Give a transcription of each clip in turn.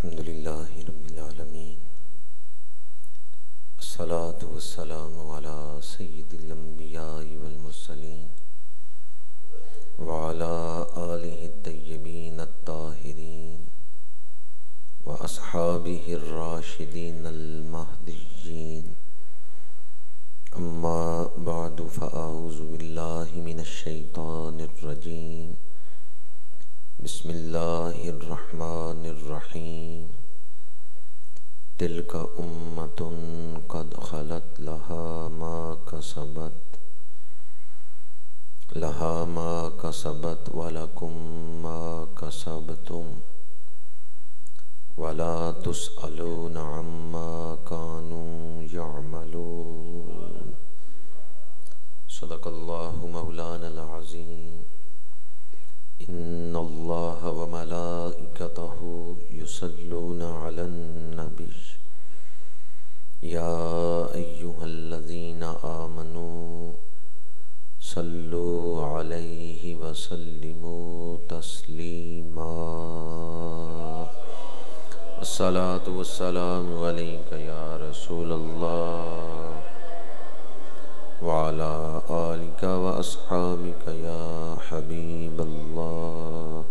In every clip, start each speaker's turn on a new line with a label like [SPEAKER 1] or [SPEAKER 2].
[SPEAKER 1] الحمدللہ رب العالمین الصلاة والسلام علی سید الانبیاء والمرسلین وعلی آلہ الطیبین الطاہرین واصحابہ الراشدین المہدیین اما بعد فاعوذ باللہ من الشیطان الرجیم بسم اللہ الرحمن الرحیم تلک امۃ قد خلت لہا ما کسبت ولکم ما کسبتم ولا تسألون عما كانوا يعملون صدق اللہ مولانا العظیم ان اللہ وملائکتہ یصلون علی النبی یا ایہا الذین آمنوا صلوا علیہ وسلموا تسلیما الصلاة والسلام علیک یا رسول اللہ وعلى آلك وأصحابك يا حبيب الله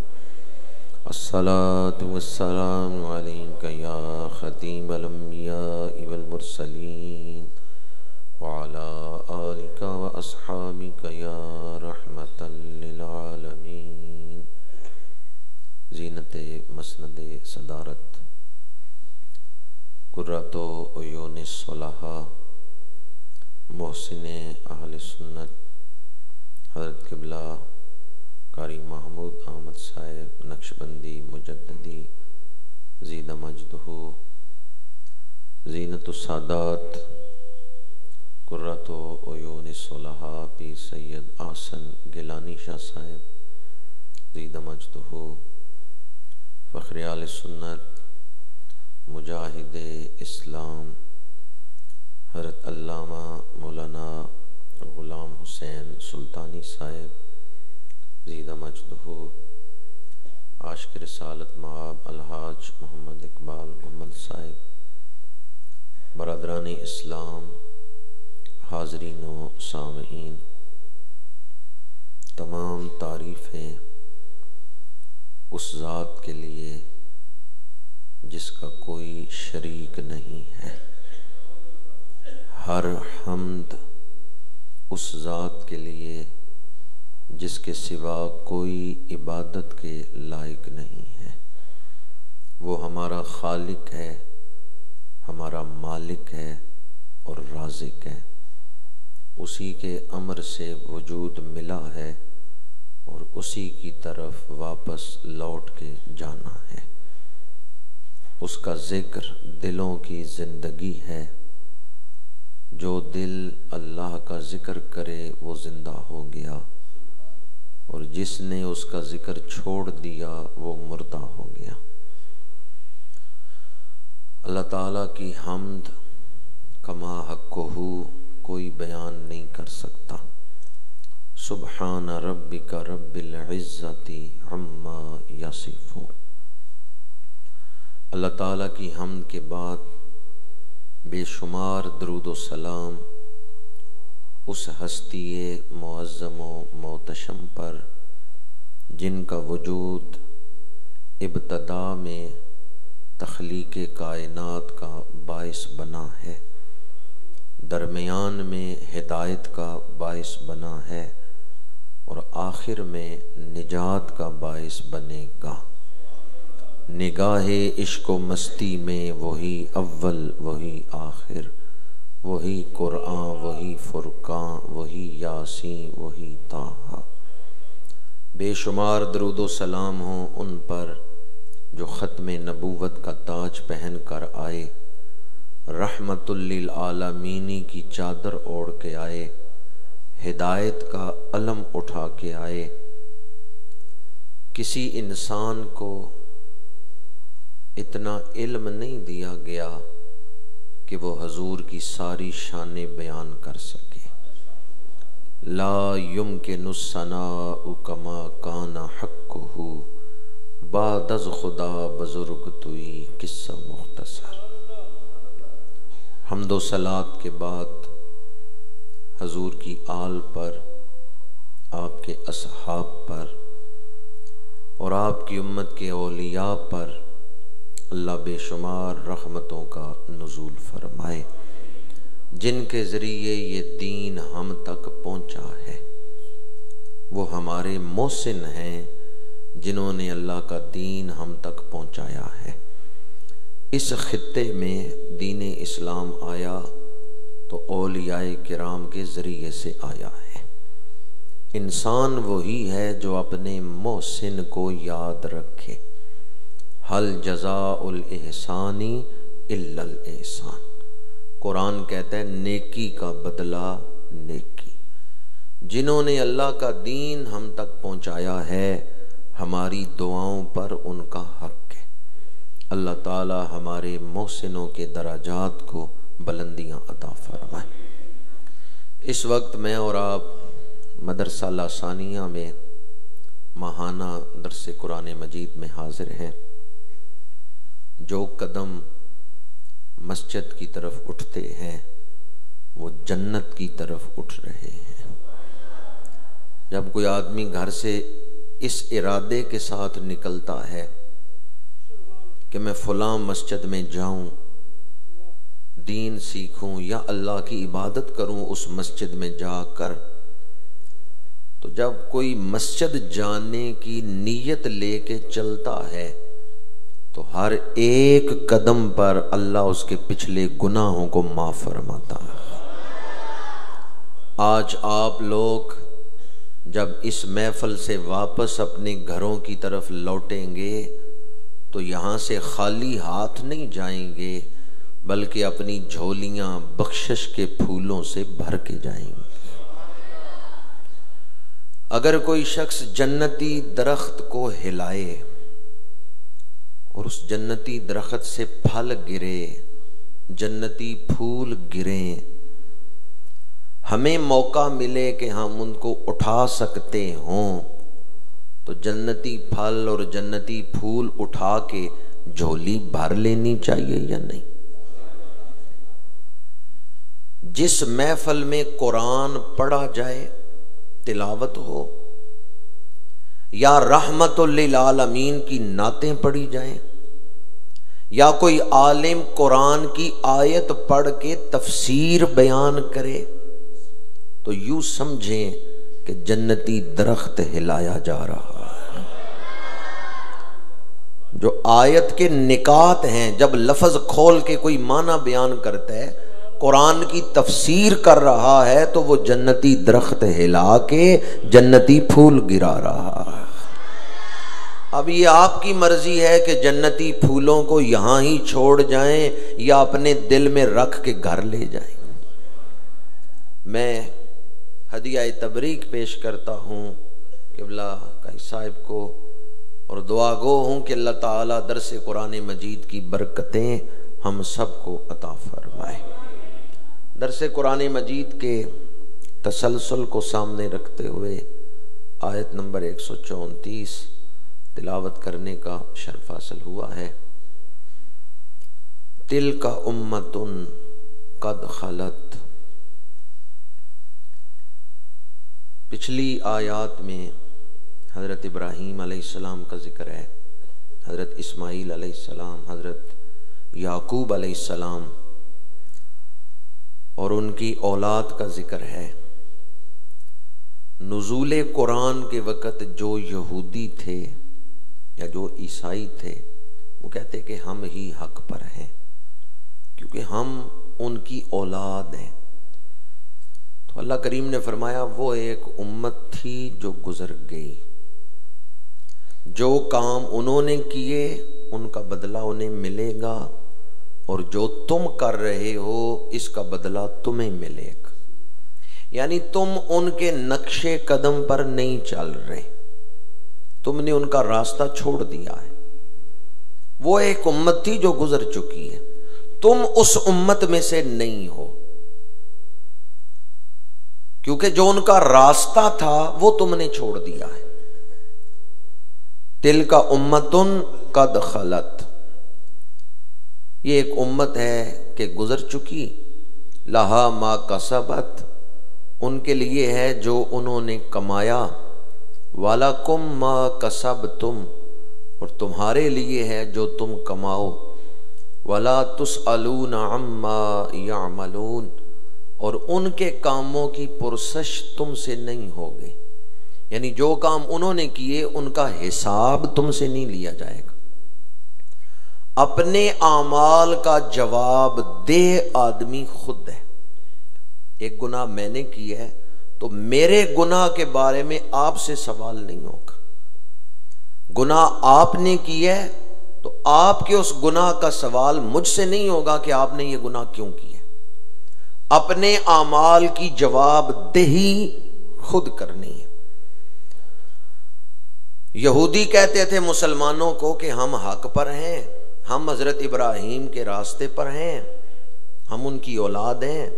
[SPEAKER 1] الصلاة والسلام عليك يا ختيم الأنبياء والمرسلين وعلى آلك وأصحابك يا رحمة للعالمين زینت مسند صدارت قرۃ عیون الصلحاء محسن اہل سنت حضرت قبلہ قاری محمود احمد صاحب نقشبندی مجددی زید مجدہ زینت السادات قرۃ عیون الصلحاء پیر سید احسن گیلانی شاہ صاحب زید مجدہ فخر اہل سنت مجاہد اسلام حضرت علامہ مولانا غلام حسین سلطانی صاحب زیدہ مجدہ عاشق رسالت مآب الحاج محمد اقبال محمد صاحب برادران اسلام حاضرین و سامعین تمام تعریفیں اس ذات کے لیے جس کا کوئی شریک نہیں ہے، ہر حمد اس ذات کے لیے جس کے سوا کوئی عبادت کے لائق نہیں ہے۔ وہ ہمارا خالق ہے، ہمارا مالک ہے اور رازق ہے۔ اسی کے امر سے وجود ملا ہے اور اسی کی طرف واپس لوٹ کے جانا ہے۔ اس کا ذکر دلوں کی زندگی ہے۔ جو دل اللہ کا ذکر کرے وہ زندہ ہو گیا، اور جس نے اس کا ذکر چھوڑ دیا وہ مردہ ہو گیا۔ اللہ تعالیٰ کی حمد کما حقہ کوئی بیان نہیں کر سکتا۔ سبحان ربک رب العزت عما یصفون۔ اللہ تعالیٰ کی حمد کے بعد بے شمار درود و سلام اس ہستی معظم و محتشم پر جن کا وجود ابتدا میں تخلیق کائنات کا باعث بنا ہے، درمیان میں ہدایت کا باعث بنا ہے اور آخر میں نجات کا باعث بنے گا۔ نگاہ عشق و مستی میں وہی اول وہی آخر، وہی قرآن وہی فرقان وہی یاسین وہی طٰہٰ۔ بے شمار درود و سلام ہوں ان پر جو ختم نبوت کا تاج پہن کر آئے، رحمت للعالمین کی چادر اوڑھ کے آئے، ہدایت کا علم اٹھا کے آئے۔ کسی انسان کو اتنا علم نہیں دیا گیا کہ وہ حضور کی ساری شانیں بیان کر سکے۔ لا يمكن الثناء كما كان حقه بعد از خدا بزرگ توئی قصہ مختصر۔ حمد و صلات کے بعد حضور کی آل پر، آپ کے اصحاب پر اور آپ کی امت کے اولیاء پر اللہ بے شمار رحمتوں کا نزول فرمائے، جن کے ذریعے یہ دین ہم تک پہنچا ہے۔ وہ ہمارے محسن ہیں جنہوں نے اللہ کا دین ہم تک پہنچایا ہے۔ اس خطے میں دین اسلام آیا تو اولیاء کرام کے ذریعے سے آیا ہے۔ انسان وہی ہے جو اپنے محسن کو یاد رکھے۔ حل جزاء الاحسان الا الاحسان، قرآن کہتا ہے نیکی کا بدلہ نیکی۔ جنہوں نے اللہ کا دین ہم تک پہنچایا ہے، ہماری دعاؤں پر ان کا حق ہے۔ اللہ تعالی ہمارے محسنوں کے درجات کو بلندیاں عطا فرمائے۔ اس وقت میں اور آپ مدرسہ لاثانیہ میں ماہانہ درس قرآن مجید میں حاضر ہیں۔ جو قدم مسجد کی طرف اٹھتے ہیں وہ جنت کی طرف اٹھ رہے ہیں۔ جب کوئی آدمی گھر سے اس ارادے کے ساتھ نکلتا ہے کہ میں فلاں مسجد میں جاؤں، دین سیکھوں یا اللہ کی عبادت کروں اس مسجد میں جا کر، تو جب کوئی مسجد جانے کی نیت لے کے چلتا ہے تو ہر ایک قدم پر اللہ اس کے پچھلے گناہوں کو معاف فرماتا ہے۔ آج آپ لوگ جب اس محفل سے واپس اپنے گھروں کی طرف لوٹیں گے تو یہاں سے خالی ہاتھ نہیں جائیں گے، بلکہ اپنی جھولیاں بخشش کے پھولوں سے بھر کے جائیں گے۔ اگر کوئی شخص جنتی درخت کو ہلائے اور اس جنتی درخت سے پھل گرے، جنتی پھول گریں، ہمیں موقع ملے کہ ہم ان کو اٹھا سکتے ہوں تو جنتی پھل اور جنتی پھول اٹھا کے جھولی بھر لینی چاہیے یا نہیں؟ جس محفل میں قرآن پڑھا جائے، تلاوت ہو، یا رحمت للعالمین کی نعتیں پڑھی جائیں، یا کوئی عالم قرآن کی آیت پڑھ کے تفسیر بیان کرے، تو یوں سمجھیں کہ جنتی درخت ہلایا جا رہا ہے۔ جو آیت کے نکات ہیں، جب لفظ کھول کے کوئی معنی بیان کرتا ہے، قرآن کی تفسیر کر رہا ہے، تو وہ جنتی درخت ہلا کے جنتی پھول گرا رہا ہے۔ اب یہ آپ کی مرضی ہے کہ جنتی پھولوں کو یہاں ہی چھوڑ جائیں یا اپنے دل میں رکھ کے گھر لے جائیں۔ میں ہدیہ تبریک پیش کرتا ہوں قبلہ قاری صاحب کو، اور دعا گو ہوں کہ اللہ تعالیٰ درس قرآن مجید کی برکتیں ہم سب کو عطا فرمائے۔ درس قرآن مجید کے تسلسل کو سامنے رکھتے ہوئے آیت نمبر 134 تلاوت کرنے کا شرف حاصل ہوا ہے۔ تلک امۃ قد خلت۔ پچھلی آیات میں حضرت ابراہیم علیہ السلام کا ذکر ہے، حضرت اسماعیل علیہ السلام، حضرت یعقوب علیہ السلام اور ان کی اولاد کا ذکر ہے۔ نزول قرآن کے وقت جو یہودی تھے یا جو عیسائی تھے، وہ کہتے کہ ہم ہی حق پر ہیں کیونکہ ہم ان کی اولاد ہیں۔ تو اللہ کریم نے فرمایا وہ ایک امت تھی جو گزر گئی، جو کام انہوں نے کیے ان کا بدلہ انہیں ملے گا، اور جو تم کر رہے ہو اس کا بدلہ تمہیں ملے گا۔ یعنی تم ان کے نقش قدم پر نہیں چل رہے، تم نے ان کا راستہ چھوڑ دیا ہے۔ وہ ایک امت تھی جو گزر چکی ہے، تم اس امت میں سے نہیں ہو، کیونکہ جو ان کا راستہ تھا وہ تم نے چھوڑ دیا ہے۔ تلک امتن قد خلت، یہ ایک امت ہے کہ گزر چکی، لہا ما کسبت، ان کے لیے ہے جو انہوں نے کمایا، وَلَكُمْ مَا كَسَبْتُمْ، اور تمہارے لیے ہے جو تم کماؤ، وَلَا تُسْأَلُونَ عَمَّا يَعْمَلُونَ، اور ان کے کاموں کی پرسش تم سے نہیں ہوگی، یعنی جو کام انہوں نے کیے ان کا حساب تم سے نہیں لیا جائے گا۔ اپنے اعمال کا جواب دہ آدمی خود ہے۔ ایک گناہ میں نے کیا ہے تو میرے گناہ کے بارے میں آپ سے سوال نہیں ہوگا، گناہ آپ نے کیا ہے تو آپ کے اس گناہ کا سوال مجھ سے نہیں ہوگا کہ آپ نے یہ گناہ کیوں کیا۔ اپنے اعمال کی جواب دہی خود کرنی ہے۔ یہودی کہتے تھے مسلمانوں کو کہ ہم حق پر ہیں، ہم حضرت ابراہیم کے راستے پر ہیں، ہم ان کی اولاد ہیں،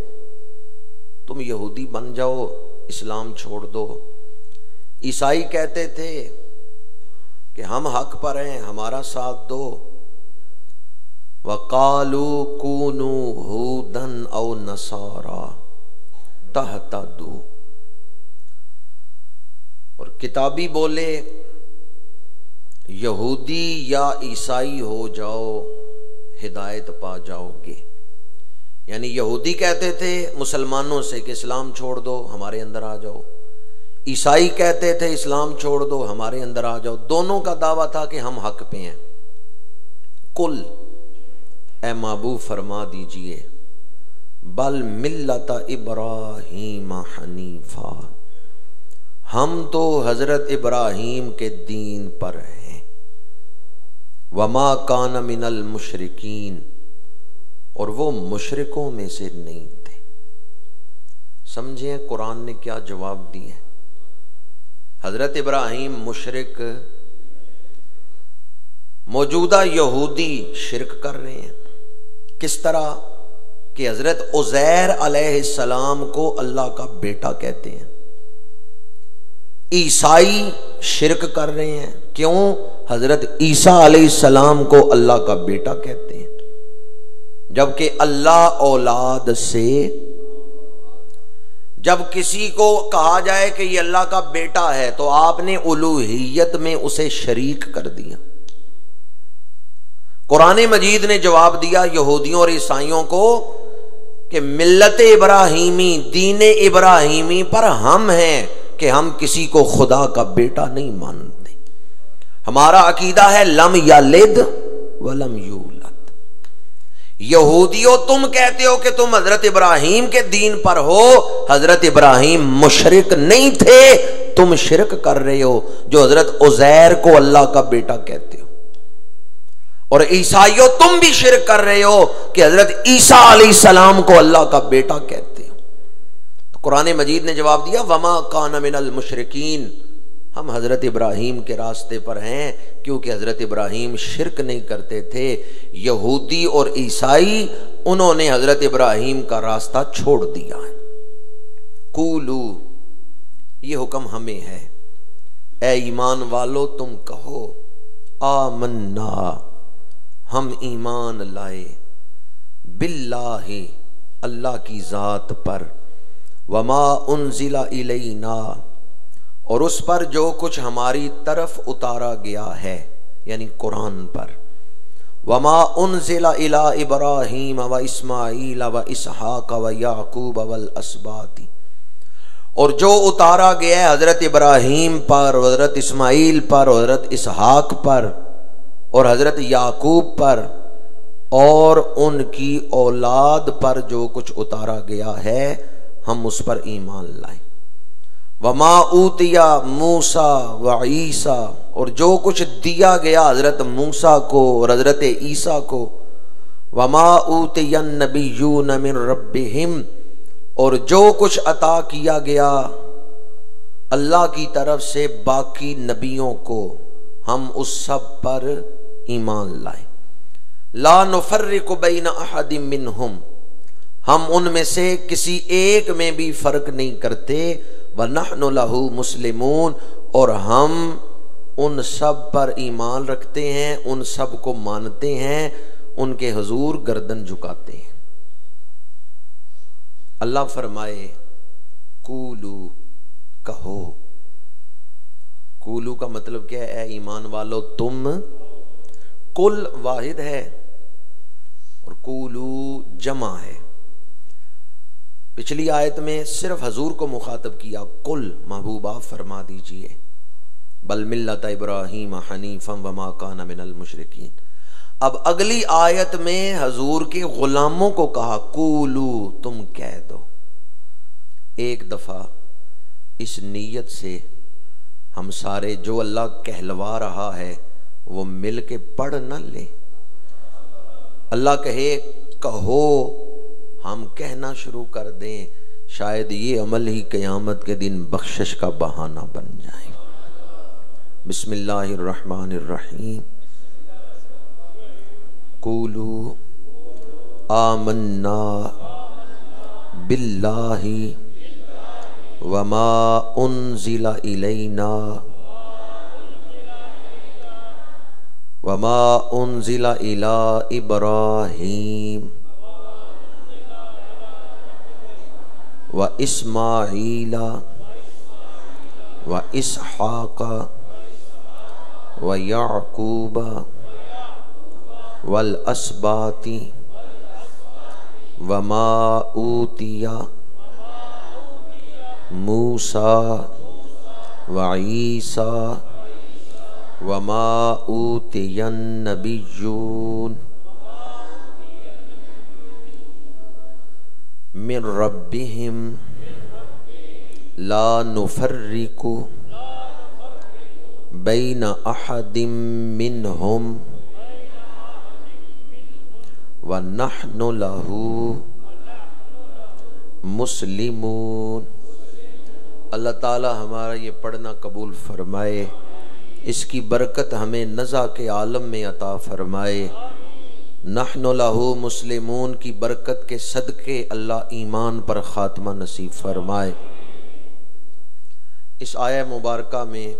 [SPEAKER 1] تم یہودی بن جاؤ، اسلام چھوڑ دو۔ عیسائی کہتے تھے کہ ہم حق پر ہیں، ہمارا ساتھ دو۔ وَقَالُوا كُونُوا هُودًا أَوْ نَصَارَىٰ تَهْتَدُوا، اور کتابی بولے یہودی یا عیسائی ہو جاؤ ہدایت پا جاؤ گے۔ یعنی یہودی کہتے تھے مسلمانوں سے کہ اسلام چھوڑ دو، ہمارے اندر آ جاؤ، عیسائی کہتے تھے اسلام چھوڑ دو، ہمارے اندر آ جاؤ۔ دونوں کا دعویٰ تھا کہ ہم حق پہ ہیں۔ کل، اے محبوب فرما دیجئے، بل ملت ابراہیم حنیفا، ہم تو حضرت ابراہیم کے دین پر ہیں، وما کان من المشرکین، اور وہ مشرکوں میں سے نہیں تھے۔ سمجھیں قرآن نے کیا جواب دیے؟ حضرت ابراہیم مشرک، موجودہ یہودی شرک کر رہے ہیں۔ کس طرح کہ حضرت عزیر علیہ السلام کو اللہ کا بیٹا کہتے ہیں۔ عیسائی شرک کر رہے ہیں، کیوں؟ حضرت عیسیٰ علیہ السلام کو اللہ کا بیٹا کہتے ہیں، جبکہ اللہ اولاد سے، جب کسی کو کہا جائے کہ یہ اللہ کا بیٹا ہے تو آپ نے الوہیت میں اسے شریک کر دیا۔ قرآن مجید نے جواب دیا یہودیوں اور عیسائیوں کو کہ ملت ابراہیمی، دین ابراہیمی پر ہم ہیں کہ ہم کسی کو خدا کا بیٹا نہیں مانتے۔ ہمارا عقیدہ ہے لم یلد ولم یولد۔ یہودیوں تم کہتے ہو کہ تم حضرت ابراہیم کے دین پر ہو، حضرت ابراہیم مشرک نہیں تھے، تم شرک کر رہے ہو جو حضرت عزیر کو اللہ کا بیٹا کہتے ہو۔ اور عیسائیوں تم بھی شرک کر رہے ہو کہ حضرت عیسیٰ علیہ السلام کو اللہ کا بیٹا کہتے ہو۔ تو قرآن مجید نے جواب دیا وما کان من المشرکین، ہم حضرت ابراہیم کے راستے پر ہیں، کیونکہ حضرت ابراہیم شرک نہیں کرتے تھے۔ یہودی اور عیسائی انہوں نے حضرت ابراہیم کا راستہ چھوڑ دیا ہے۔ قولو، یہ حکم ہمیں ہے، اے ایمان والو تم کہو آمنا، ہم ایمان لائے، باللہ، اللہ کی ذات پر، وما انزل الینا، اور اس پر جو کچھ ہماری طرف اتارا گیا ہے، یعنی قرآن پر، وما انزل الی ابراہیم و اسماعیل و اسحاق و یعقوب والاسباط، اور جو اتارا گیا ہے حضرت ابراہیم پر، حضرت اسماعیل پر، حضرت اسحاق پر اور حضرت یعقوب پر اور ان کی اولاد پر جو کچھ اتارا گیا ہے، ہم اس پر ایمان لائیں۔ وما اوتیا موسیٰ و عیسیٰ، اور جو کچھ دیا گیا حضرت موسیٰ کو اور حضرت عیسیٰ کو، وما اوتی النبیون من ربہم، اور جو کچھ عطا کیا گیا اللہ کی طرف سے باقی نبیوں کو، ہم اس سب پر ایمان لائیں۔ لا نفرق بین احد منہم، ہم ان میں سے کسی ایک میں بھی فرق نہیں کرتے، وَنَحْنُ لَهُ مُسْلِمُونَ، اور ہم ان سب پر ایمان رکھتے ہیں، ان سب کو مانتے ہیں، ان کے حضور گردن جھکاتے ہیں۔ اللہ فرمائے قولو، کہو۔ قولو کا مطلب کیا ہے؟ اے ایمان والو تم، کل واحد ہے اور قولو جمع ہے۔ پچھلی آیت میں صرف حضور کو مخاطب کیا، قل محبوبہ فرما دیجئے، بل ملت ابراہیم حنیفا وما کان من المشرکین۔ اب اگلی آیت میں حضور کے غلاموں کو کہا قولو، تم کہہ دو۔ ایک دفعہ اس نیت سے ہم سارے جو اللہ کہلوا رہا ہے وہ مل کے پڑھ نہ لیں۔ اللہ کہے کہو، ہم کہنا شروع کر دیں، شاید یہ عمل ہی قیامت کے دن بخشش کا بہانہ بن جائے۔ بسم اللہ الرحمن الرحیم، قولوا آمنا باللہ وما انزل الینا وما انزل الی ابراہیم واسماعیل واسحاق ویعقوب والاسباط وما اوتی موسیٰ وعیسیٰ وما اوتی النبیون من ربہم لا نفرق بین احد منہم ونحن لہ مسلمون۔ اللہ تعالی ہمارا یہ پڑھنا قبول فرمائے، اس کی برکت ہمیں نزع کے عالم میں عطا فرمائے۔ نحن لہ مسلمون کی برکت کے صدقے اللہ ایمان پر خاتمہ نصیب فرمائے۔ اس آیہ مبارکہ میں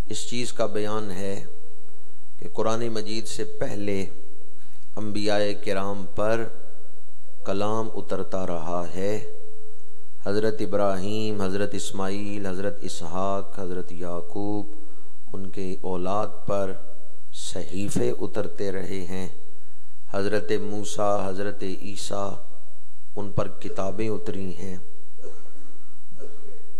[SPEAKER 1] اس چیز کا بیان ہے کہ قرآن مجید سے پہلے انبیاء کرام پر کلام اترتا رہا ہے۔ حضرت ابراہیم، حضرت اسماعیل، حضرت اسحاق، حضرت یعقوب، ان کے اولاد پر صحیفے اترتے رہے ہیں۔ حضرت موسیٰ، حضرت عیسیٰ، ان پر کتابیں اتری ہیں۔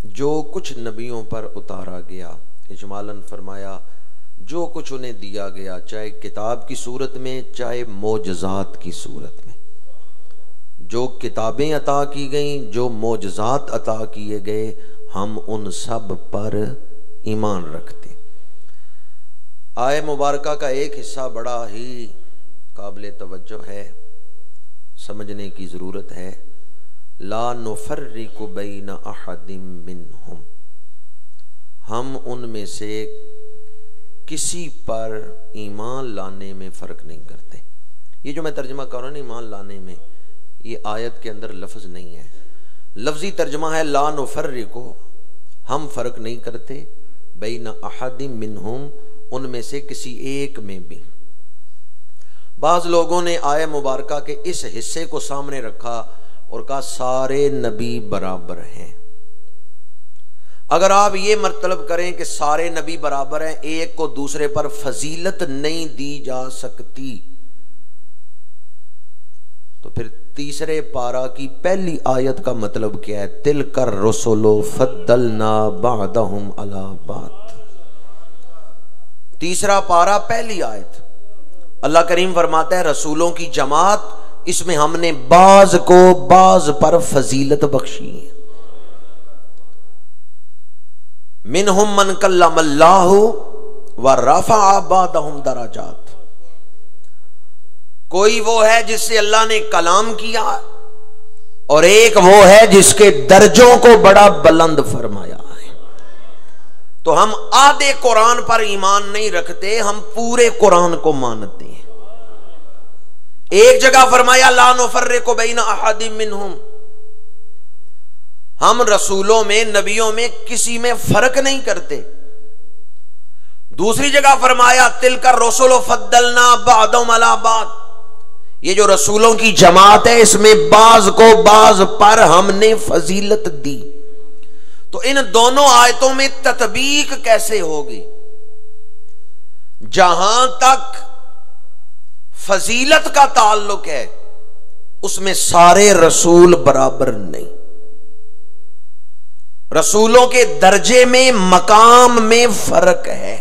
[SPEAKER 1] جو کچھ نبیوں پر اتارا گیا، اجمالاً فرمایا جو کچھ انہیں دیا گیا، چاہے کتاب کی صورت میں چاہے معجزات کی صورت میں، جو کتابیں عطا کی گئیں، جو معجزات عطا کیے گئے، ہم ان سب پر ایمان رکھتے۔ آیہ مبارکہ کا ایک حصہ بڑا ہی قابل توجہ ہے، سمجھنے کی ضرورت ہے۔ لا نفرق بین احد منہم، ہم ان میں سے کسی پر ایمان لانے میں فرق نہیں کرتے۔ یہ جو میں ترجمہ کر رہا ہوں نا ایمان لانے میں، یہ آیت کے اندر لفظ نہیں ہے، لفظی ترجمہ ہے لا نفرق، ہم فرق نہیں کرتے، بین احد منہم، ان میں سے کسی ایک میں بھی۔ بعض لوگوں نے آیہ مبارکہ کے اس حصے کو سامنے رکھا اور کہا سارے نبی برابر ہیں۔ اگر آپ یہ مطلب کریں کہ سارے نبی برابر ہیں، ایک کو دوسرے پر فضیلت نہیں دی جا سکتی، تو پھر تیسرے پارہ کی پہلی آیت کا مطلب کیا ہے؟ تلک الرسل فضلنا بعضهم علی بعض۔ تیسرا پارہ پہلی آیت، اللہ کریم فرماتا ہے رسولوں کی جماعت، اس میں ہم نے بعض کو بعض پر فضیلت بخشی ہے۔ منہم من کلم اللہ ورفع بعضهم درجات، کوئی وہ ہے جس سے اللہ نے کلام کیا اور ایک وہ ہے جس کے درجوں کو بڑا بلند فرمایا ہے۔ تو ہم آدھے قرآن پر ایمان نہیں رکھتے، ہم پورے قرآن کو مانتے ہیں۔ ایک جگہ فرمایا لا نفرق بین احد منہم، ہم رسولوں میں، نبیوں میں کسی میں فرق نہیں کرتے۔ دوسری جگہ فرمایا تلک الرسل فضلنا بعضهم علی بعض، یہ جو رسولوں کی جماعت ہے اس میں بعض کو بعض پر ہم نے فضیلت دی۔ تو ان دونوں آیتوں میں تطبیق کیسے ہوگی؟ جہاں تک فضیلت کا تعلق ہے اس میں سارے رسول برابر نہیں، رسولوں کے درجے میں مقام میں فرق ہے،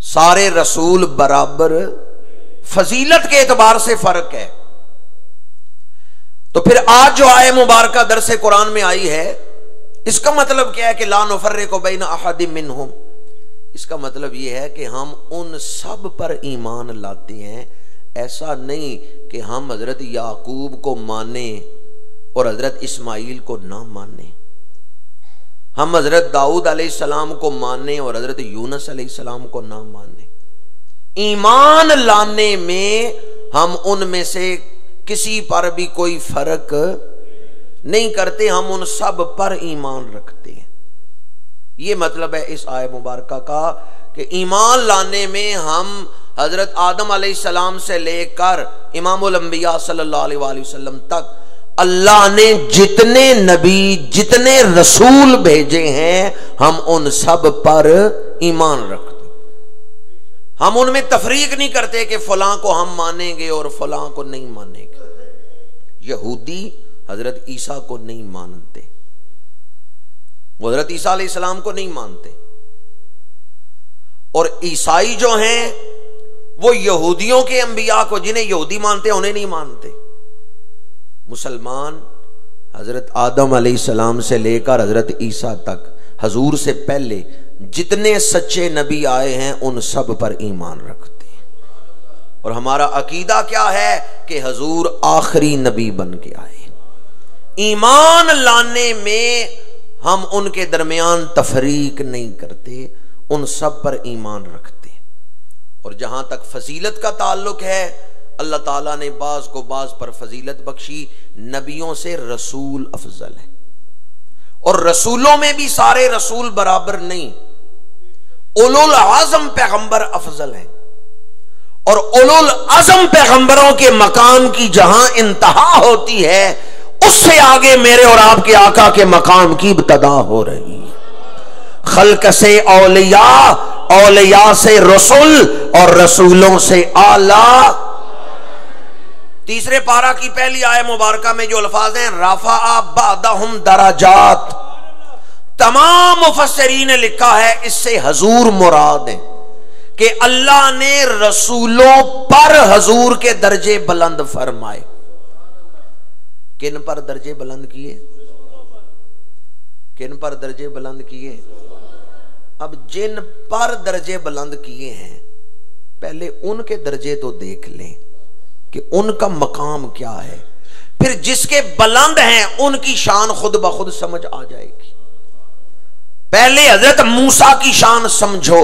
[SPEAKER 1] سارے رسول برابر فضیلت کے اعتبار سے فرق ہے۔ تو پھر آج جو آیہ مبارکہ درس قرآن میں آئی ہے اس کا مطلب کیا ہے کہ لا نفرق بین احد منہم، اس کا مطلب یہ ہے کہ ہم ان سب پر ایمان لاتے ہیں، ایسا نہیں کہ ہم حضرت یعقوب کو مانیں اور حضرت اسماعیل کو نہ مانیں، ہم حضرت داؤد علیہ السلام کو مانیں اور حضرت یونس علیہ السلام کو نہ مانیں۔ ایمان لانے میں ہم ان میں سے کسی پر بھی کوئی فرق نہیں کرتے، ہم ان سب پر ایمان رکھتے ہیں۔ یہ مطلب ہے اس آیہ مبارکہ کا کہ ایمان لانے میں ہم حضرت آدم علیہ السلام سے لے کر امام الانبیاء صلی اللہ علیہ وآلہ وسلم تک اللہ نے جتنے نبی جتنے رسول بھیجے ہیں ہم ان سب پر ایمان رکھتے، ہم ان میں تفریق نہیں کرتے کہ فلاں کو ہم مانیں گے اور فلاں کو نہیں مانیں گے۔ یہودی حضرت عیسیٰ کو نہیں مانتے، وہ حضرت عیسیٰ علیہ السلام کو نہیں مانتے، اور عیسائی جو ہیں وہ یہودیوں کے انبیاء کو، جنہیں یہودی مانتے ہیں انہیں نہیں مانتے۔ مسلمان حضرت آدم علیہ السلام سے لے کر حضرت عیسیٰ تک حضور سے پہلے جتنے سچے نبی آئے ہیں ان سب پر ایمان رکھتے ہیں، اور ہمارا عقیدہ کیا ہے کہ حضور آخری نبی بن کے آئے۔ ایمان لانے میں ہم ان کے درمیان تفریق نہیں کرتے، ان سب پر ایمان رکھتے ہیں۔ اور جہاں تک فضیلت کا تعلق ہے اللہ تعالیٰ نے بعض کو بعض پر فضیلت بخشی، نبیوں سے رسول افضل ہے، اور رسولوں میں بھی سارے رسول برابر نہیں، اولو العزم پیغمبر افضل ہیں، اور اولو العزم پیغمبروں کے مقام کی جہاں انتہا ہوتی ہے اس سے آگے میرے اور آپ کے آقا کے مقام کی ابتدا ہو رہی ہے۔ خلق سے اولیاء، اولیاء سے رسول، اور رسولوں سے اعلیٰ۔ تیسرے پارہ کی پہلی آیہ مبارکہ میں جو الفاظ ہیں رفع بعضهم درجات، تمام مفسرین نے لکھا ہے اس سے حضور مراد ہے کہ اللہ نے رسولوں پر حضور کے درجے بلند فرمائے۔ کن پر درجے بلند کیے؟ کن پر درجے بلند کیے؟ اب جن پر درجے بلند کیے ہیں پہلے ان کے درجے تو دیکھ لیں کہ ان کا مقام کیا ہے، پھر جس کے بلند ہیں ان کی شان خود بخود سمجھ آ جائے گی۔ پہلے حضرت موسیٰ کی شان سمجھو،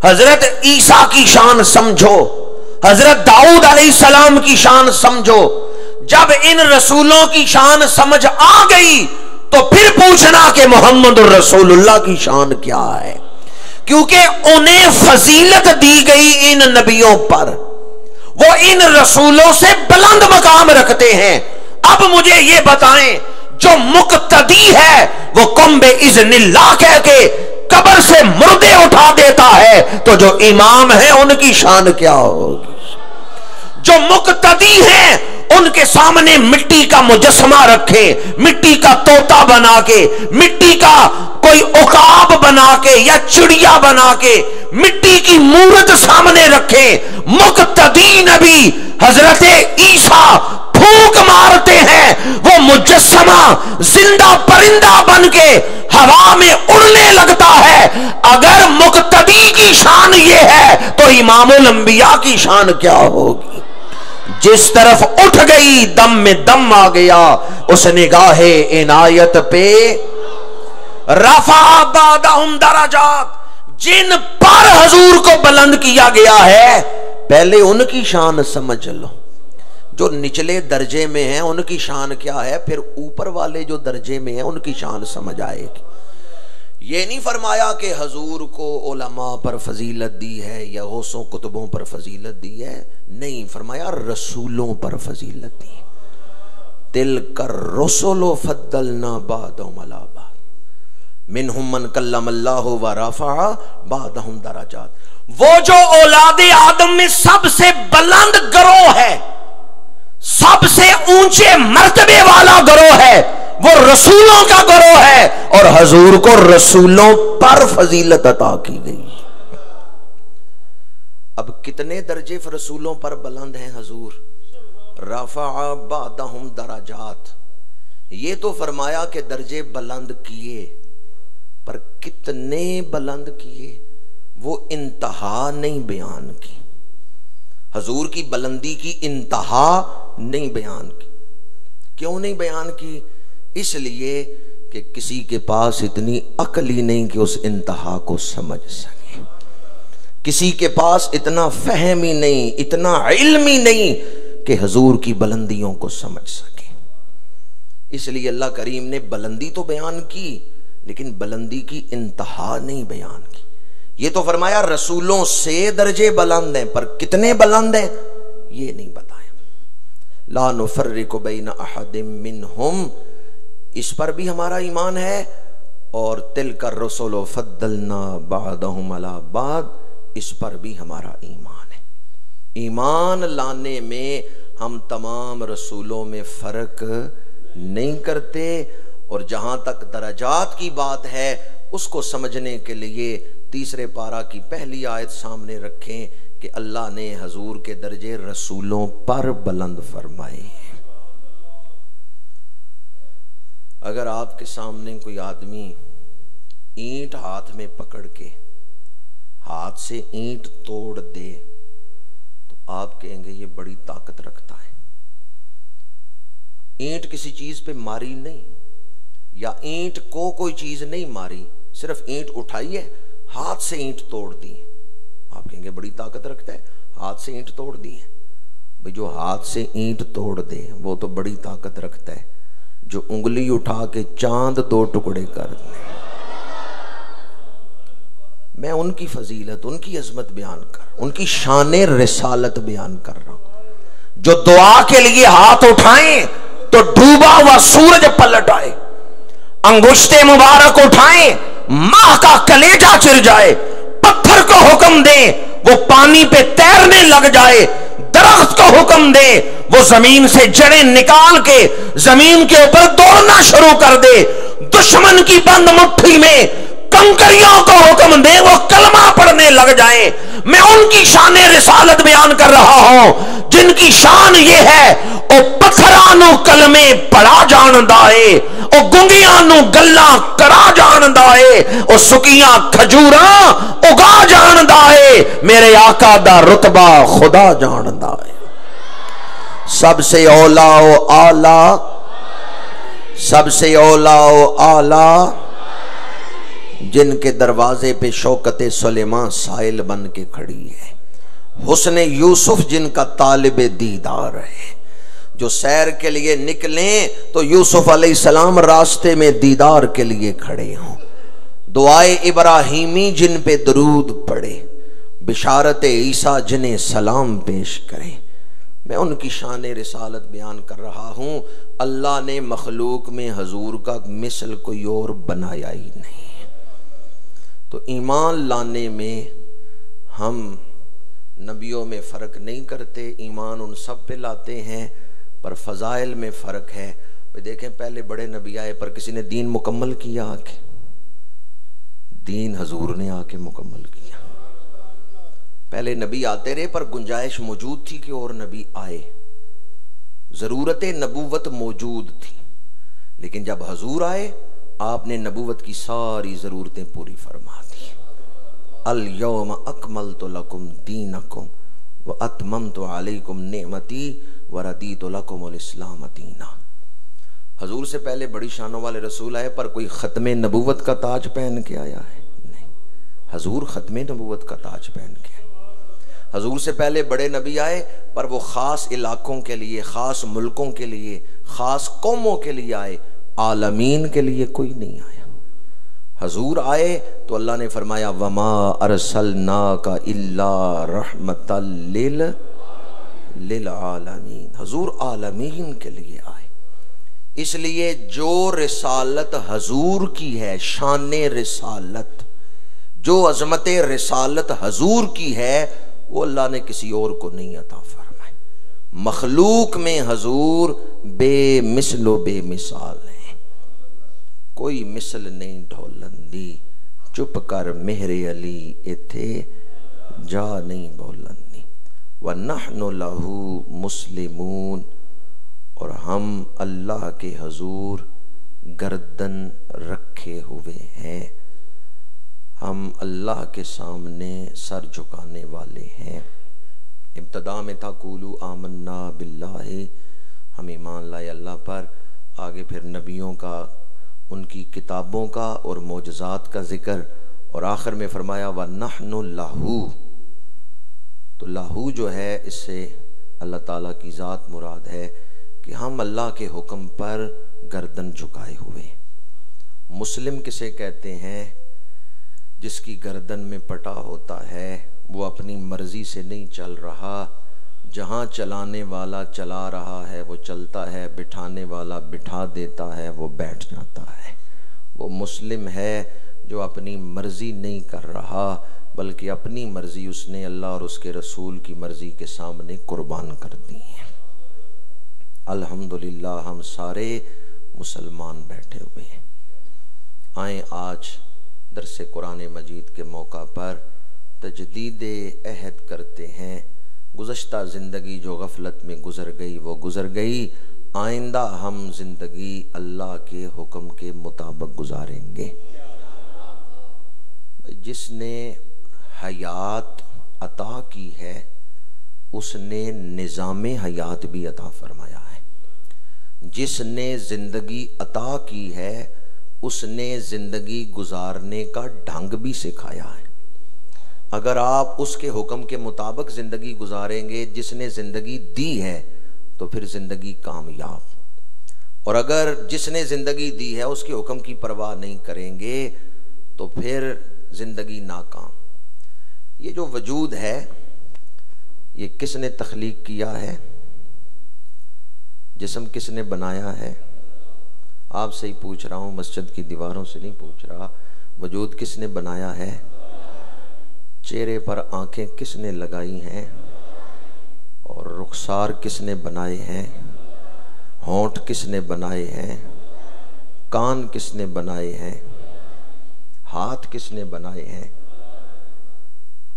[SPEAKER 1] حضرت عیسیٰ کی شان سمجھو، حضرت داؤد علیہ السلام کی شان سمجھو۔ جب ان رسولوں کی شان سمجھ آ گئی تو پھر پوچھنا کہ محمد الرسول اللہ کی شان کیا ہے، کیونکہ انہیں فضیلت دی گئی ان نبیوں پر، وہ ان رسولوں سے بلند مقام رکھتے ہیں۔ اب مجھے یہ بتائیں جو مقتدی ہے وہ قم بِإِذْنِ اللَّهِ کہہ کے قبر سے مردے اٹھا دیتا ہے، تو جو امام ہے ان کی شان کیا ہوگی؟ جو مقتدی ہیں ان کے سامنے مٹی کا مجسمہ رکھے، مٹی کا طوطا بنا کے، مٹی کا کوئی عقاب بنا کے یا چڑیا بنا کے مٹی کی مورت سامنے رکھے، مقتدی نبی حضرت عیسیٰ پھونک مارتے ہیں، وہ مجسمہ زندہ پرندہ بن کے ہوا میں اڑنے لگتا ہے۔ اگر مقتدی کی شان یہ ہے تو امام الانبیاء کی شان کیا ہوگی؟ جس طرف اٹھ گئی دم میں دم آ گیا، اس نگاہ عنایت پہ رفع بعضهم درجات، جن پر حضور کو بلند کیا گیا ہے پہلے ان کی شان سمجھ لو۔ جو نچلے درجے میں ہیں ان کی شان کیا ہے، پھر اوپر والے جو درجے میں ہیں ان کی شان سمجھ آئے گی۔ یہ نہیں فرمایا کہ حضور کو علماء پر فضیلت دی ہے یا غوثوں کتبوں پر فضیلت دی ہے، نہیں، فرمایا رسولوں پر فضیلت دی. تلک الرسل فضلنا بعضهم علی بعض منہم من کلم اللہ ورفع بعضهم درجات. وہ جو اولاد آدم میں سب سے بلند گروہ ہے، سب سے اونچے مرتبے والا گروہ ہے، وہ رسولوں کا گروہ ہے، اور حضور کو رسولوں پر فضیلت عطا کی گئی. اب کتنے درجے رسولوں پر بلند ہیں حضور؟ رفع بعضهم درجات. یہ تو فرمایا کہ درجے بلند کیے، پر کتنے بلند کیے وہ انتہا نہیں بیان کی. حضور کی بلندی کی انتہا نہیں بیان کی. کیوں نہیں بیان کی؟ اس لیے کہ کسی کے پاس اتنی عقل ہی نہیں کہ اس انتہا کو سمجھ سکے، کسی کے پاس اتنا فہم ہی نہیں، اتنا علم ہی نہیں کہ حضور کی بلندیوں کو سمجھ سکے. اس لیے اللہ کریم نے بلندی تو بیان کی، لیکن بلندی کی انتہا نہیں بیان کی. یہ تو فرمایا رسولوں سے درجے بلند ہیں، پر کتنے بلند ہیں یہ نہیں بتایا. لا نفرق بین احد منہم، اس پر بھی ہمارا ایمان ہے. اور تلک الرسل فضلنا بعضهم علی بعض، اس پر بھی ہمارا ایمان ہے. ایمان لانے میں ہم تمام رسولوں میں فرق نہیں کرتے. اور جہاں تک درجات کی بات ہے اس کو سمجھنے کے لیے تیسرے پارہ کی پہلی آیت سامنے رکھیں کہ اللہ نے حضور کے درجے رسولوں پر بلند فرمائے ہیں. اگر آپ کے سامنے کوئی آدمی اینٹ ہاتھ میں پکڑ کے ہاتھ سے اینٹ توڑ دے تو آپ کہیں گے یہ بڑی طاقت رکھتا ہے. اینٹ کسی چیز پہ ماری نہیں، یا اینٹ کو کوئی چیز نہیں ماری، صرف اینٹ اٹھائی ہے، ہاتھ سے اینٹ توڑ دی، آپ کہیں گے بڑی طاقت رکھتا ہے. ہاتھ سے اینٹ توڑ دی ہے. بھئی جو ہاتھ سے اینٹ توڑ دے وہ تو بڑی طاقت رکھتا ہے. جو انگلی اٹھا کے چاند دو ٹکڑے کر دے، میں ان کی فضیلت، ان کی عظمت بیان کر، ان کی شان رسالت بیان کر رہا ہوں. جو دعا کے لیے ہاتھ اٹھائیں تو ڈوبا ہوا سورج پلٹ آئے، انگشتے مبارک اٹھائیں ماہ کا کلیجہ چر جائے، پتھر کو حکم دیں وہ پانی پہ تیرنے لگ جائے، درخت کو حکم دے وہ زمین سے جڑیں نکال کے زمین کے اوپر دوڑنا شروع کر دے، دشمن کی بند مٹھی میں کنکریوں کو حکم دے وہ کلمہ پڑھنے لگ جائیں. میں ان کی شان رسالت بیان کر رہا ہوں جن کی شان یہ ہے او پتھرانو کلمے پڑھا جاندا ہے، او گنگیاں نو گلاں کرا جاندا ہے، او سکیاں کھجوراں اگا جاندا ہے، میرے آقا دا رتبہ خدا جاندا ہے. سب سے اولا و اعلیٰ، سب سے اولا و اعلیٰ جن کے دروازے پہ شوکت سلیمان سائل بن کے کھڑی ہے، حسن یوسف جن کا طالب دیدار ہے. جو سیر کے لیے نکلیں تو یوسف علیہ السلام راستے میں دیدار کے لیے کھڑے ہوں. دعائے ابراہیمی جن پہ درود پڑے، بشارت عیسیٰ جنہیں سلام پیش کریں. میں ان کی شان رسالت بیان کر رہا ہوں. اللہ نے مخلوق میں حضور کا مثل کوئی اور بنایا ہی نہیں. تو ایمان لانے میں ہم نبیوں میں فرق نہیں کرتے، ایمان ان سب پہ لاتے ہیں، پر فضائل میں فرق ہے. دیکھیں پہلے بڑے نبی آئے پر کسی نے دین مکمل کیا؟ آ کے دین حضور نے آ کے مکمل کیا. پہلے نبی آتے رہے پر گنجائش موجود تھی کہ اور نبی آئے، ضرورت نبوت موجود تھی، لیکن جب حضور آئے آپ نے نبوت کی ساری ضرورتیں پوری فرما دی. الیوم اکملت لکم دینکم واتممت علیکم نعمتی وردیت لکم الاسلام دینا. حضور سے پہلے بڑی شانوں والے رسول آئے پر کوئی ختم نبوت کا تاج پہن کے آیا ہے؟ نہیں، حضور ختم نبوت کا تاج پہن کے آئے. حضور سے پہلے بڑے نبی آئے پر وہ خاص علاقوں کے لیے، خاص ملکوں کے لیے، خاص قوموں کے لیے آئے، عالمین کے لیے کوئی نہیں آیا. حضور آئے تو اللہ نے فرمایا وما ارسلناک الا رحمۃ للعالمین، حضور عالمین کے لیے آئے۔ اس لیے جو رسالت حضور کی ہے، شان رسالت، جو عظمت رسالت حضور کی ہے، وہ اللہ نے کسی اور کو نہیں عطا فرمائی۔ مخلوق میں حضور بے مثل و بے مثال ہیں، کوئی مثل نہیں ڈھولندی، چپ کر مہر علی ایتھے جا نہیں بولندی۔ وَنَحْنُ لَهُ مُسْلِمُونَ، اور ہم اللہ کے حضور گردن رکھے ہوئے ہیں، ہم اللہ کے سامنے سر جھکانے والے ہیں۔ ابتدا میں تھا قولوا آمنا باللہ، ہم ایمان لائے اللہ پر، آگے پھر نبیوں کا، ان کی کتابوں کا اور معجزات کا ذکر، اور آخر میں فرمایا وَنَحْنُ لَهُ، تو لہو جو ہے اس سے اللہ تعالیٰ کی ذات مراد ہے کہ ہم اللہ کے حکم پر گردن جھکائے ہوئے۔ مسلم کسے کہتے ہیں؟ جس کی گردن میں پٹا ہوتا ہے، وہ اپنی مرضی سے نہیں چل رہا، جہاں چلانے والا چلا رہا ہے وہ چلتا ہے، بٹھانے والا بٹھا دیتا ہے وہ بیٹھ جاتا ہے۔ وہ مسلم ہے جو اپنی مرضی نہیں کر رہا، بلکہ اپنی مرضی اس نے اللہ اور اس کے رسول کی مرضی کے سامنے قربان کر دی ہے۔ الحمدللہ ہم سارے مسلمان بیٹھے ہوئے ہیں۔ آئیں آج درس قرآن مجید کے موقع پر تجدید عہد کرتے ہیں۔ گزشتہ زندگی جو غفلت میں گزر گئی وہ گزر گئی، آئندہ ہم زندگی اللہ کے حکم کے مطابق گزاریں گے۔ جس نے حیات عطا کی ہے اس نے نظام حیات بھی عطا فرمایا ہے۔ جس نے زندگی عطا کی ہے اس نے زندگی گزارنے کا ڈھنگ بھی سکھایا ہے۔ اگر آپ اس کے حکم کے مطابق زندگی گزاریں گے جس نے زندگی دی ہے تو پھر زندگی کامیاب، اور اگر جس نے زندگی دی ہے اس کے حکم کی پرواہ نہیں کریں گے تو پھر زندگی ناکام۔ یہ جو وجود ہے یہ کس نے تخلیق کیا ہے؟ جسم کس نے بنایا ہے؟ آپ سے ہی پوچھ رہا ہوں، مسجد کی دیواروں سے نہیں پوچھ رہا۔ وجود کس نے بنایا ہے؟ چہرے پر آنکھیں کس نے لگائی ہیں؟ اور رخسار کس نے بنائے ہیں؟ ہونٹ کس نے بنائے ہیں؟ کان کس نے بنائے ہیں؟ ہاتھ کس نے بنائے ہیں؟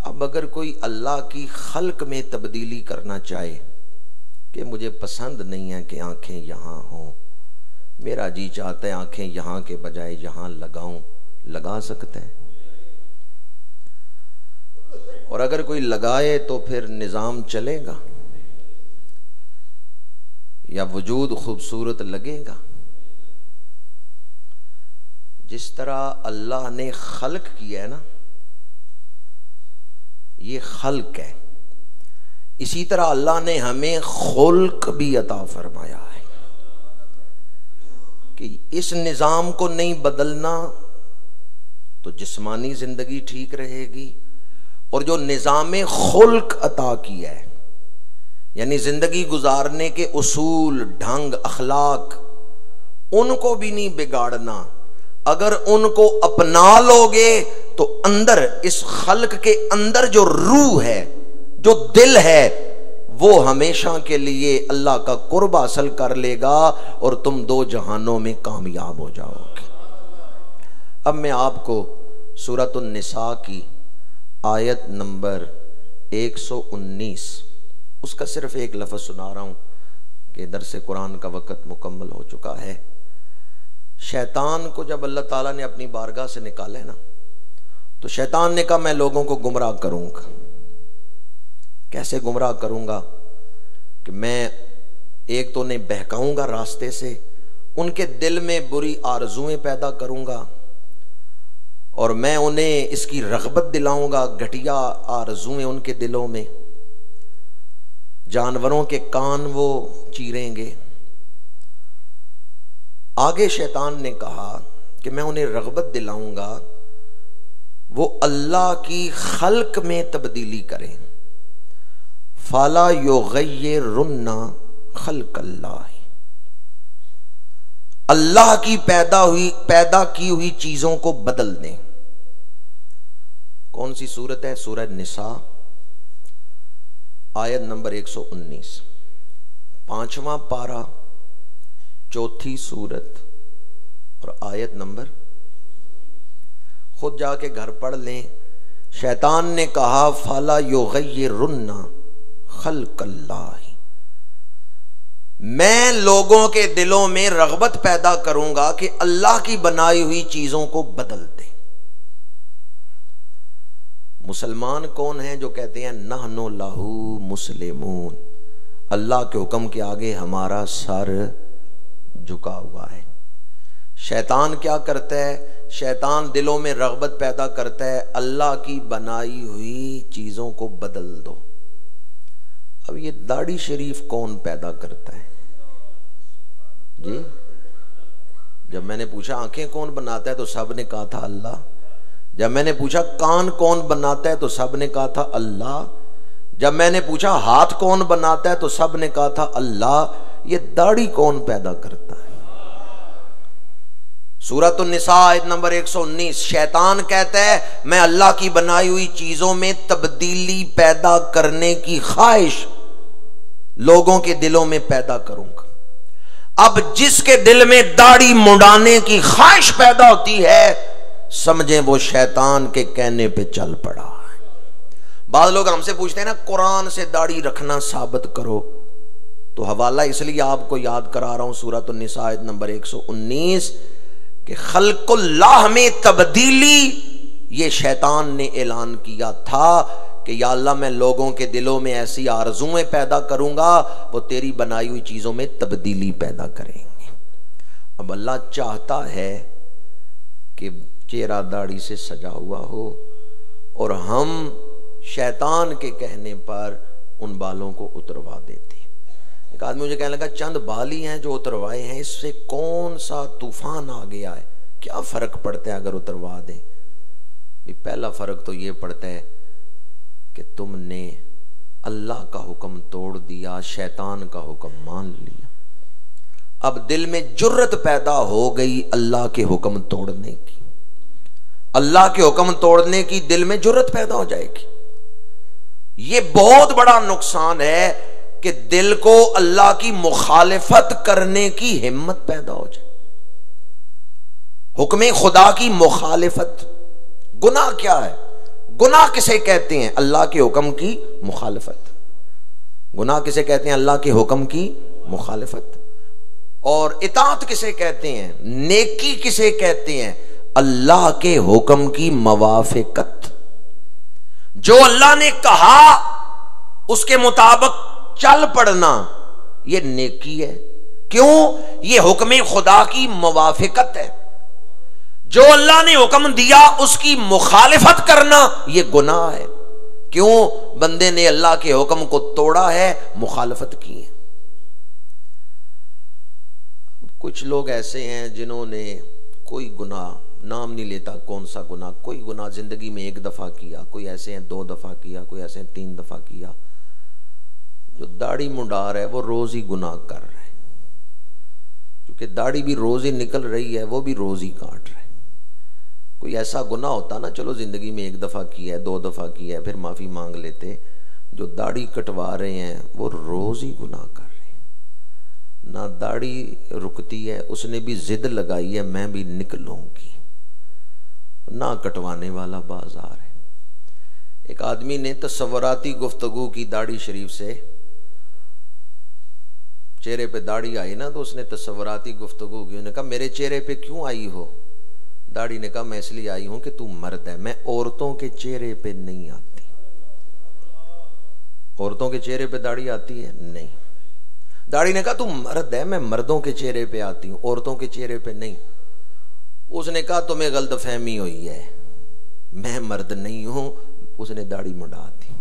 [SPEAKER 1] اب اگر کوئی اللہ کی خلق میں تبدیلی کرنا چاہے کہ مجھے پسند نہیں ہے کہ آنکھیں یہاں ہوں، میرا جی چاہتا ہے آنکھیں یہاں کے بجائے یہاں لگاؤں، لگا سکتا ہے؟ اور اگر کوئی لگائے تو پھر نظام چلے گا یا وجود خوبصورت لگے گا؟ جس طرح اللہ نے خلق کیا ہے نا، یہ خلق ہے، اسی طرح اللہ نے ہمیں خلق بھی عطا فرمایا ہے کہ اس نظام کو نہیں بدلنا تو جسمانی زندگی ٹھیک رہے گی، اور جو نظام خلق عطا کیا ہے یعنی زندگی گزارنے کے اصول، ڈھنگ، اخلاق، ان کو بھی نہیں بگاڑنا۔ اگر ان کو اپنا لوگے تو اندر اس خلق کے اندر جو روح ہے، جو دل ہے، وہ ہمیشہ کے لیے اللہ کا قرب حاصل کر لے گا اور تم دو جہانوں میں کامیاب ہو جاؤ گے۔ اب میں آپ کو سورۃ النساء کی آیت نمبر 119 اس کا صرف ایک لفظ سنا رہا ہوں کہ درس قرآن کا وقت مکمل ہو چکا ہے۔ شیطان کو جب اللہ تعالیٰ نے اپنی بارگاہ سے نکالے نا تو شیطان نے کہا میں لوگوں کو گمراہ کروں گا۔ کیسے گمراہ کروں گا؟ کہ میں ایک تو انہیں بہکاؤں گا راستے سے، ان کے دل میں بری آرزویں پیدا کروں گا، اور میں انہیں اس کی رغبت دلاؤں گا، گھٹیا آرزویں ان کے دلوں میں، جانوروں کے کان وہ چیریں گے۔ آگے شیطان نے کہا کہ میں انہیں رغبت دلاؤں گا وہ اللہ کی خلق میں تبدیلی کریں. فَلَا يُغَيِّرُنَّ خَلْقَ اللَّهِ، اللہ کی پیدا کی ہوئی چیزوں کو بدل دیں. کون سی سورت ہے؟ سورہ نساء آیت نمبر 119، 5واں پارہ، 4تھی سورت اور آیت نمبر. خود جا کے گھر پڑھ لیں. شیطان نے کہا فَلَا يُغَيِّرُنَّ خَلْقَ اللَّهِ، میں لوگوں کے دلوں میں رغبت پیدا کروں گا کہ اللہ کی بنائی ہوئی چیزوں کو بدل دیں. مسلمان کون ہیں جو کہتے ہیں نحن لہو مسلمون، اللہ کے حکم کے آگے ہمارا سر جھکا ہوا ہے. شیطان کیا کرتا ہے؟ شیطان دلوں میں رغبت پیدا کرتا ہے اللہ کی بنائی ہوئی چیزوں کو بدل دو. اب یہ داڑھی شریف کون پیدا کرتا ہے جی؟ جب میں نے پوچھا آنکھیں کون بناتا ہے تو سب نے کہا تھا اللہ. جب میں نے پوچھا کان کون بناتا ہے تو سب نے کہا تھا اللہ. جب میں نے پوچھا ہاتھ کون بناتا ہے تو سب نے کہا تھا اللہ. یہ داڑھی کون پیدا کرتا ہے؟ سورۃ النساء آیت نمبر 119. شیطان کہتا ہے میں اللہ کی بنائی ہوئی چیزوں میں تبدیلی پیدا کرنے کی خواہش لوگوں کے دلوں میں پیدا کروں گا. اب جس کے دل میں داڑھی منڈانے کی خواہش پیدا ہوتی ہے سمجھیں وہ شیطان کے کہنے پہ چل پڑا ہے. بعض لوگ ہم سے پوچھتے ہیں نا قرآن سے داڑھی رکھنا ثابت کرو، تو حوالہ اس لیے آپ کو یاد کرا رہا ہوں سورۃ النساء آیت نمبر 119 کہ خلق اللہ میں تبدیلی یہ شیطان نے اعلان کیا تھا کہ یا اللہ میں لوگوں کے دلوں میں ایسی آرزویں پیدا کروں گا وہ تیری بنائی ہوئی چیزوں میں تبدیلی پیدا کریں گے. اب اللہ چاہتا ہے کہ چہرہ داڑھی سے سجا ہوا ہو اور ہم شیطان کے کہنے پر ان بالوں کو اتروا دیتے ہیں. ایک آدمی مجھے کہنے لگا چند بال ہی ہیں جو اتروائے ہیں، اس سے کون سا طوفان آ گیا ہے، کیا فرق پڑتا ہے اگر اتروا دیں؟ پہلا فرق تو یہ پڑتا ہے کہ تم نے اللہ کا حکم توڑ دیا، شیطان کا حکم مان لیا. اب دل میں جرت پیدا ہو گئی اللہ کے حکم توڑنے کی. اللہ کے حکم توڑنے کی دل میں جرت پیدا ہو جائے گی. یہ بہت بڑا نقصان ہے کہ دل کو اللہ کی مخالفت کرنے کی ہمت پیدا ہو جائے. حکم خدا کی مخالفت. گناہ کیا ہے؟ گناہ کسے کہتے ہیں؟ اللہ کے حکم کی مخالفت. گناہ کسے کہتے ہیں؟ اللہ کے حکم کی مخالفت. اور اطاعت کسے کہتے ہیں؟ نیکی کسے کہتے ہیں؟ اللہ کے حکم کی موافقت. جو اللہ نے کہا اس کے مطابق چل پڑنا یہ نیکی ہے. کیوں؟ یہ حکم خدا کی موافقت ہے. جو اللہ نے حکم دیا اس کی مخالفت کرنا یہ گناہ ہے. کیوں؟ بندے نے اللہ کے حکم کو توڑا ہے، مخالفت کی ہے. کچھ لوگ ایسے ہیں جنہوں نے کوئی گناہ، نام نہیں لیتا کون سا گناہ، کوئی گناہ زندگی میں 1 دفعہ کیا، کوئی ایسے ہیں 2 دفعہ کیا، کوئی ایسے ہیں 3 دفعہ کیا. جو داڑھی منڈا رہا ہے وہ روز ہی گناہ کر رہا ہے، کیونکہ داڑھی بھی روز ہی نکل رہی ہے، وہ بھی روز ہی کاٹ رہا ہے. کوئی ایسا گناہ ہوتا نا چلو زندگی میں 1 دفعہ کیا ہے، 2 دفعہ کیا ہے، پھر معافی مانگ لیتے. جو داڑھی کٹوا رہے ہیں وہ روز ہی گناہ کر رہے ہیں. نہ داڑھی رکتی ہے، اس نے بھی ضد لگائی ہے میں بھی نکلوں گی، نہ کٹوانے والا بازار ہے. ایک آدمی نے تصوراتی گفتگو کی داڑھی شریف سے. چہرے پہ داڑھی آئی نا تو اس نے تصوراتی گفتگو کی. انہوں نے کہا میرے چہرے پہ کیوں آئی ہو؟ داڑھی نے کہا میں اس لیے آئی ہوں کہ تو مرد ہے، میں عورتوں کے چہرے پہ نہیں آتی. عورتوں کے چہرے پہ داڑھی آتی ہے؟ نہیں. داڑھی نے کہا تو مرد ہے، میں مردوں کے چہرے پہ آتی ہوں، عورتوں کے چہرے پہ نہیں. اس نے کہا تمہیں غلط فہمی ہوئی ہے، میں مرد نہیں ہوں. اس نے داڑھی منڈا دی.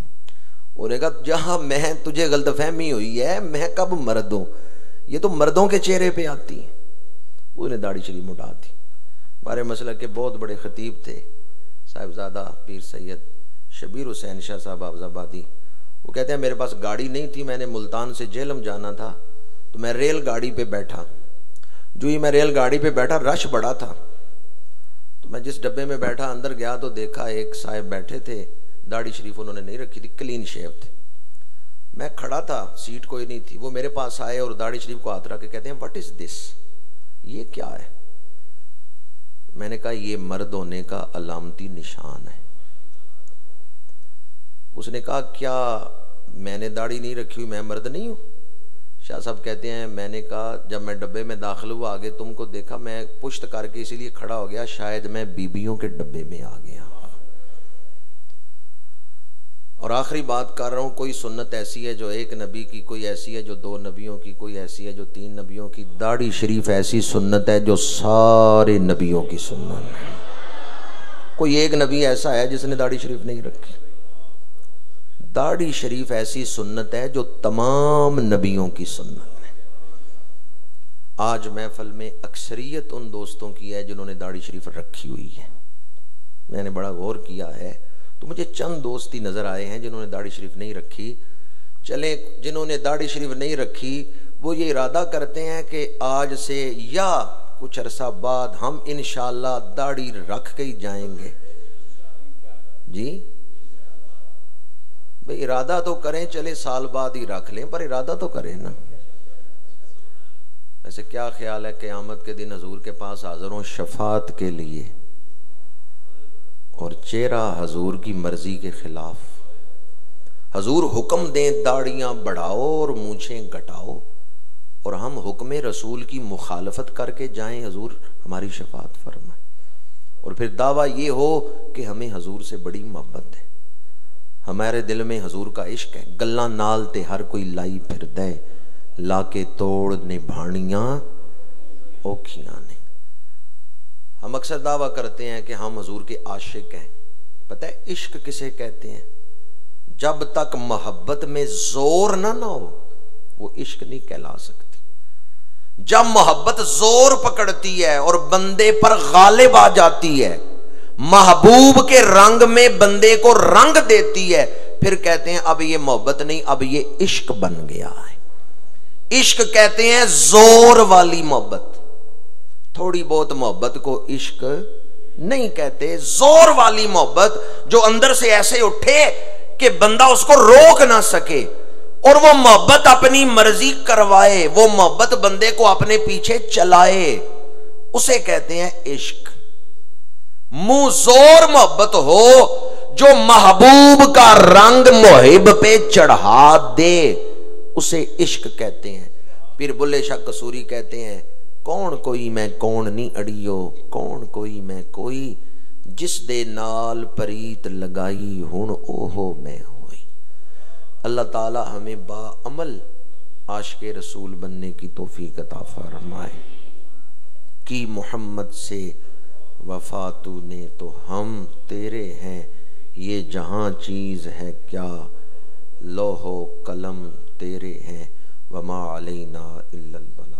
[SPEAKER 1] انہوں نے کہا جہاں میں تجھے غلط فہمی ہوئی ہے میں کب مرد ہوں، یہ تو مردوں کے چہرے پہ آتی ہے. اس نے داڑھی شریف منڈا دی. ہمارے مسلک کے بہت بڑے خطیب تھے، صاحبزادہ پیر سید شبیر حسین شاہ صاحب حافظ آبادی. وہ کہتے ہیں میرے پاس گاڑی نہیں تھی، میں نے ملتان سے جہلم جانا تھا تو میں ریل گاڑی پہ بیٹھا. جو ہی میں ریل گاڑی پہ بیٹھا رش بڑا تھا، تو میں جس ڈبے میں بیٹھا اندر گیا تو دیکھا ایک صاحب بیٹھے تھے، داڑھی شریف انہوں نے نہیں رکھی تھی، کلین شیو تھے. میں کھڑا تھا، سیٹ کوئی نہیں تھی. وہ میرے پاس آئے اور داڑھی شریف کو ہاتھ رکھ کے کہتے ہیں واٹ از دس، یہ کیا ہے؟ میں نے کہا یہ مرد ہونے کا علامتی نشان ہے. اس نے کہا کیا میں نے داڑھی نہیں رکھی ہوئی میں مرد نہیں ہوں؟ شاہ صاحب کہتے ہیں میں نے کہا جب میں ڈبے میں داخل ہوا آگے تم کو دیکھا، میں پشت کر کے اسی لیے کھڑا ہو گیا شاید میں بیبیوں کے ڈبے میں آ گیا. اور آخری بات کر رہا ہوں، کوئی سنت ایسی ہے جو ایک نبی کی، کوئی ایسی ہے جو دو نبیوں کی، کوئی ایسی ہے جو تین نبیوں کی. داڑھی شریف ایسی سنت ہے جو سارے نبیوں کی سنت ہے. کوئی ایک نبی ایسا ہے جس نے داڑھی شریف نہیں رکھی. داڑھی شریف ایسی سنت ہے جو تمام نبیوں کی سنت ہے. آج محفل میں اکثریت ان دوستوں کی ہے جنہوں نے داڑھی شریف رکھی ہوئی ہے. میں نے بڑا غور کیا ہے تو مجھے چند دوست ہی نظر آئے ہیں جنہوں نے داڑھی شریف نہیں رکھی. چلیں جنہوں نے داڑھی شریف نہیں رکھی وہ یہ ارادہ کرتے ہیں کہ آج سے یا کچھ عرصہ بعد ہم انشاءاللہ داڑھی رکھ کے ہی جائیں گے. جی بھئی ارادہ تو کریں، چلے سال بعد ہی رکھ لیں پر ارادہ تو کریں نا. ویسے کیا خیال ہے قیامت کے دن حضور کے پاس حاضر ہوں شفاعت کے لیے اور چہرہ حضور کی مرضی کے خلاف، حضور حکم دیں داڑیاں بڑھاؤ اور مونچھیں گٹاؤ اور ہم حکم رسول کی مخالفت کر کے جائیں حضور ہماری شفاعت فرمائیں، اور پھر دعویٰ یہ ہو کہ ہمیں حضور سے بڑی محبت ہے، ہمارے دل میں حضور کا عشق ہے. گلاں نال تے ہر کوئی لائی پھر دے، لا کے توڑ نبھانیاں اوکھیاں نے. ہم اکثر دعویٰ کرتے ہیں کہ ہم حضور کے عاشق ہیں. پتہ ہے عشق کسے کہتے ہیں؟ جب تک محبت میں زور نہ ہو وہ عشق نہیں کہلا سکتی. جب محبت زور پکڑتی ہے اور بندے پر غالب آ جاتی ہے، محبوب کے رنگ میں بندے کو رنگ دیتی ہے، پھر کہتے ہیں اب یہ محبت نہیں، اب یہ عشق بن گیا ہے. عشق کہتے ہیں زور والی محبت. تھوڑی بہت محبت کو عشق نہیں کہتے، زور والی محبت جو اندر سے ایسے اٹھے کہ بندہ اس کو روک نہ سکے اور وہ محبت اپنی مرضی کروائے، وہ محبت بندے کو اپنے پیچھے چلائے، اسے کہتے ہیں عشق. منہ زور محبت ہو جو محبوب کا رنگ محب پہ چڑھا دے اسے عشق کہتے ہیں. پھر بلے شاہ قصوری کہتے ہیں کون کوئی میں کون نہیں اڑیو، کون کوئی میں کوئی جس دے نال پریت لگائی ہن اوہو میں ہوئی. اللہ تعالی ہمیں با عمل عاشق رسول بننے کی توفیق عطا فرمائے. کی محمد سے وفا تو نے تو ہم تیرے ہیں، یہ جہاں چیز ہے کیا لوح و قلم تیرے ہیں، وما علینا الا البلاغ.